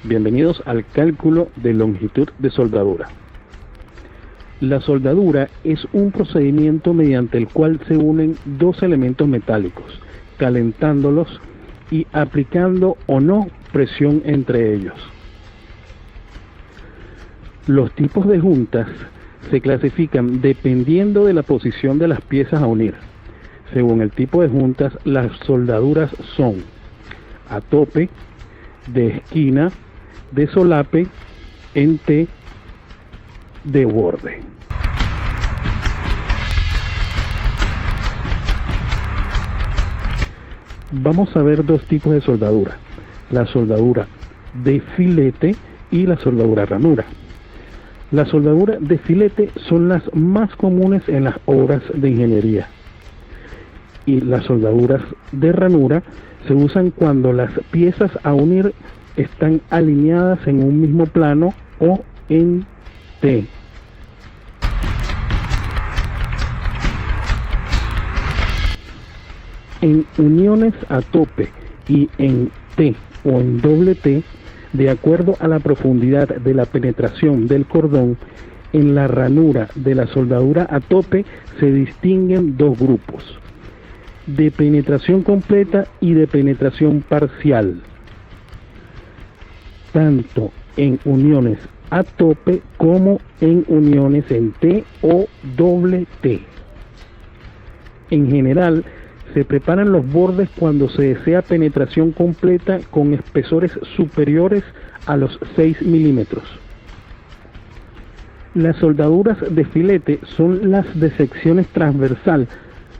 Bienvenidos al cálculo de longitud de soldadura. La soldadura es un procedimiento mediante el cual se unen dos elementos metálicos, calentándolos y aplicando o no presión entre ellos. Los tipos de juntas se clasifican dependiendo de la posición de las piezas a unir. Según el tipo de juntas, las soldaduras son a tope, de esquina, de solape, en T, de borde. Vamos a ver dos tipos de soldadura: la soldadura de filete y la soldadura ranura. La soldadura de filete son las más comunes en las obras de ingeniería, y las soldaduras de ranura se usan cuando las piezas a unir están alineadas en un mismo plano o en T. En uniones a tope y en T o en doble T, de acuerdo a la profundidad de la penetración del cordón, en la ranura de la soldadura a tope se distinguen dos grupos: de penetración completa y de penetración parcial, tanto en uniones a tope como en uniones en T o doble T. En general, se preparan los bordes cuando se desea penetración completa con espesores superiores a los 6 milímetros. Las soldaduras de filete son las de secciones transversal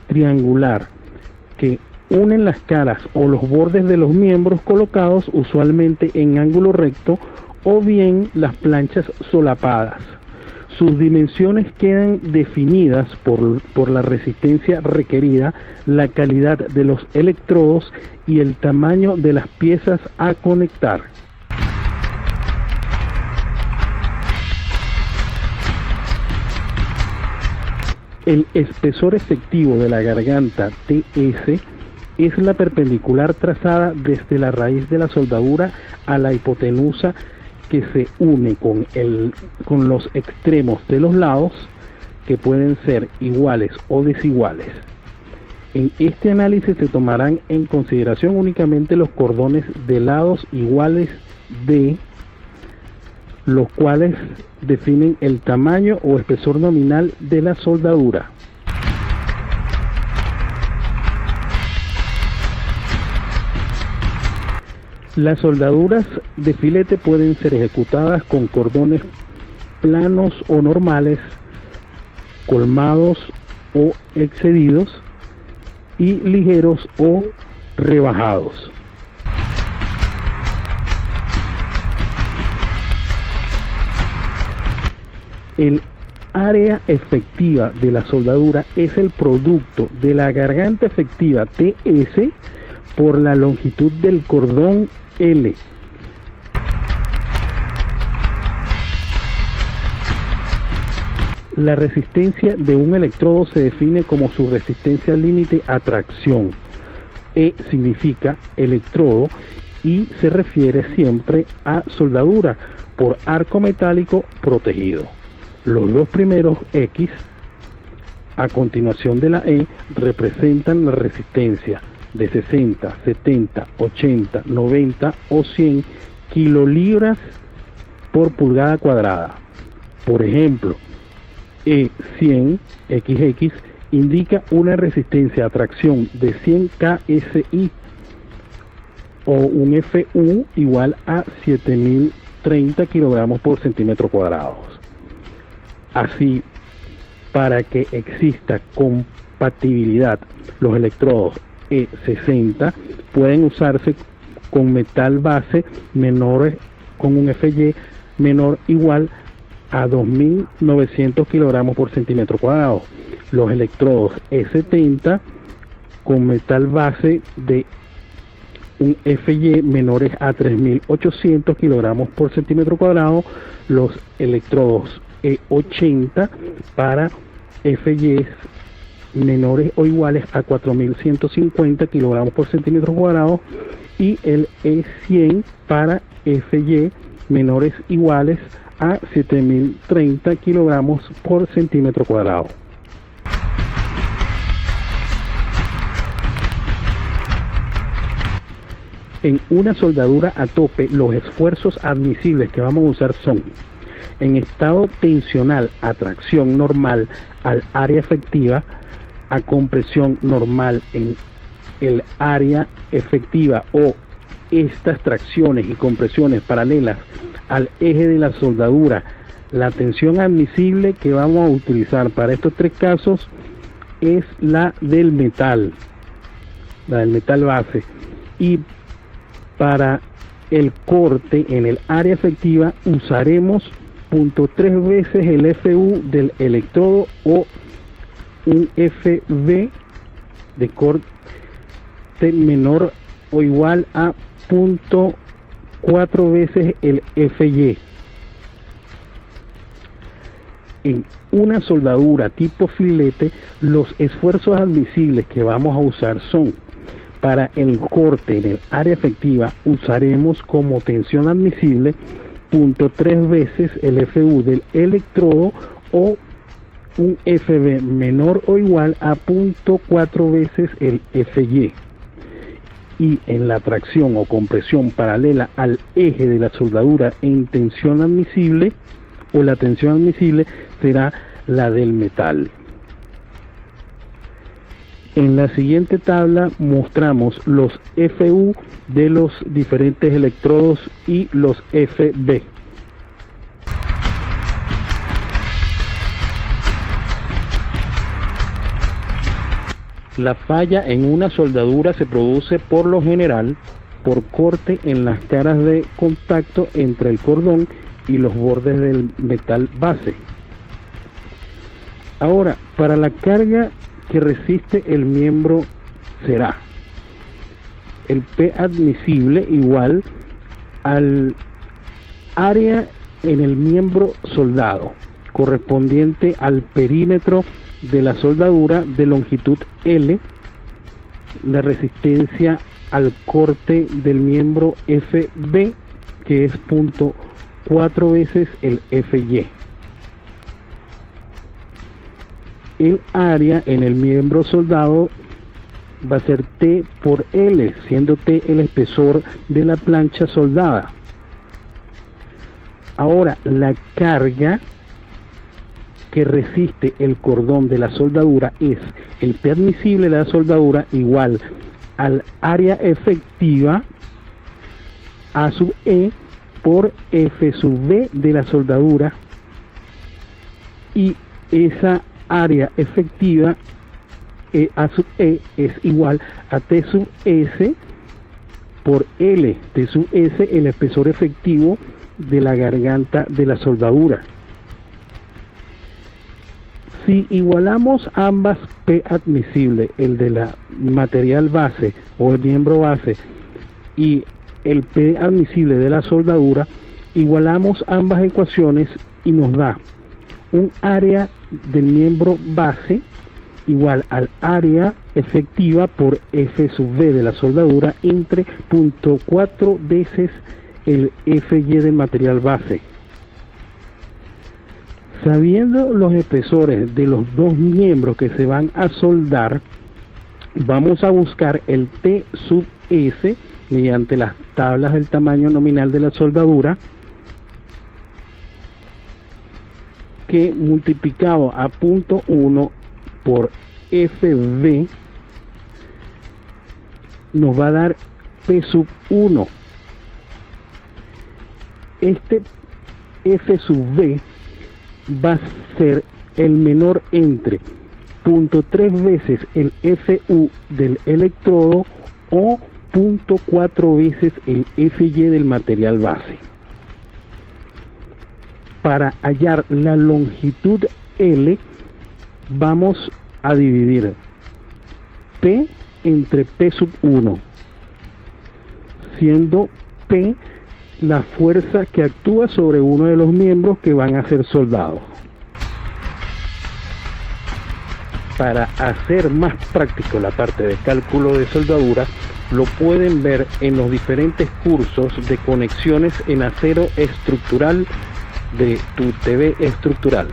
triangular que unen las caras o los bordes de los miembros colocados usualmente en ángulo recto, o bien las planchas solapadas. Sus dimensiones quedan definidas por la resistencia requerida, la calidad de los electrodos y el tamaño de las piezas a conectar. El espesor efectivo de la garganta TS es la perpendicular trazada desde la raíz de la soldadura a la hipotenusa, que se une con los extremos de los lados, que pueden ser iguales o desiguales. En este análisis se tomarán en consideración únicamente los cordones de lados iguales D, los cuales definen el tamaño o espesor nominal de la soldadura. Las soldaduras de filete pueden ser ejecutadas con cordones planos o normales, colmados o excedidos, y ligeros o rebajados. El área efectiva de la soldadura es el producto de la garganta efectiva TS por la longitud del cordón L. La resistencia de un electrodo se define como su resistencia límite a tracción. E significa electrodo y se refiere siempre a soldadura por arco metálico protegido. Los dos primeros X a continuación de la E representan la resistencia de 60, 70, 80, 90 o 100 kilolibras por pulgada cuadrada. Por ejemplo, E100 XX indica una resistencia a tracción de 100 KSI, o un FU igual a 7030 kilogramos por centímetro cuadrado. Así, para que exista compatibilidad, los electrodos E60 pueden usarse con metal base menores, con un FY menor o igual a 2900 kilogramos por centímetro cuadrado. Los electrodos E70 con metal base de un FY menores a 3800 kilogramos por centímetro cuadrado. Los electrodos E80 para FY menores o iguales a 4150 kilogramos por centímetro cuadrado, y el E100 para FY menores iguales a 7030 kilogramos por centímetro cuadrado. En una soldadura a tope, los esfuerzos admisibles que vamos a usar son: en estado tensional a tracción normal al área efectiva, a compresión normal en el área efectiva, o estas tracciones y compresiones paralelas al eje de la soldadura. La tensión admisible que vamos a utilizar para estos tres casos es la del metal base, y para el corte en el área efectiva usaremos 0.3 veces el FU del electrodo, o un FB de corte menor o igual a 0.4 veces el FY. En una soldadura tipo filete, los esfuerzos admisibles que vamos a usar son: para el corte en el área efectiva usaremos como tensión admisible 0.3 veces el FU del electrodo, o un FB menor o igual a 0.4 veces el FY. Y en la tracción o compresión paralela al eje de la soldadura en tensión admisible, o la tensión admisible será la del metal. En la siguiente tabla mostramos los FU de los diferentes electrodos y los FB. La falla en una soldadura se produce por lo general por corte en las caras de contacto entre el cordón y los bordes del metal base. Ahora, para la carga que resiste el miembro será el P admisible igual al área en el miembro soldado correspondiente al perímetro de la soldadura de longitud L, la resistencia al corte del miembro FB, que es 0.4 veces el FY. El área en el miembro soldado va a ser T por L, siendo T el espesor de la plancha soldada. Ahora, la carga que resiste el cordón de la soldadura es el P admisible de la soldadura igual al área efectiva A sub E por F sub B de la soldadura, y esa área efectiva A sub E es igual a T sub S por L, T sub S el espesor efectivo de la garganta de la soldadura. Si igualamos ambas P admisible, el de la material base o el miembro base y el P admisible de la soldadura, igualamos ambas ecuaciones y nos da un área del miembro base igual al área efectiva por F sub B de la soldadura entre 0.4 veces el FY del material base. Sabiendo los espesores de los dos miembros que se van a soldar, vamos a buscar el T sub S mediante las tablas del tamaño nominal de la soldadura, que multiplicado a 0.1 por FB nos va a dar P sub 1. Este F sub B va a ser el menor entre 0.3 veces el FU del electrodo o 0.4 veces el FY del material base. Para hallar la longitud L vamos a dividir P entre P sub 1, siendo P la fuerza que actúa sobre uno de los miembros que van a ser soldados. Para hacer más práctico la parte de cálculo de soldadura, lo pueden ver en los diferentes cursos de conexiones en acero estructural de Tu TV Estructural.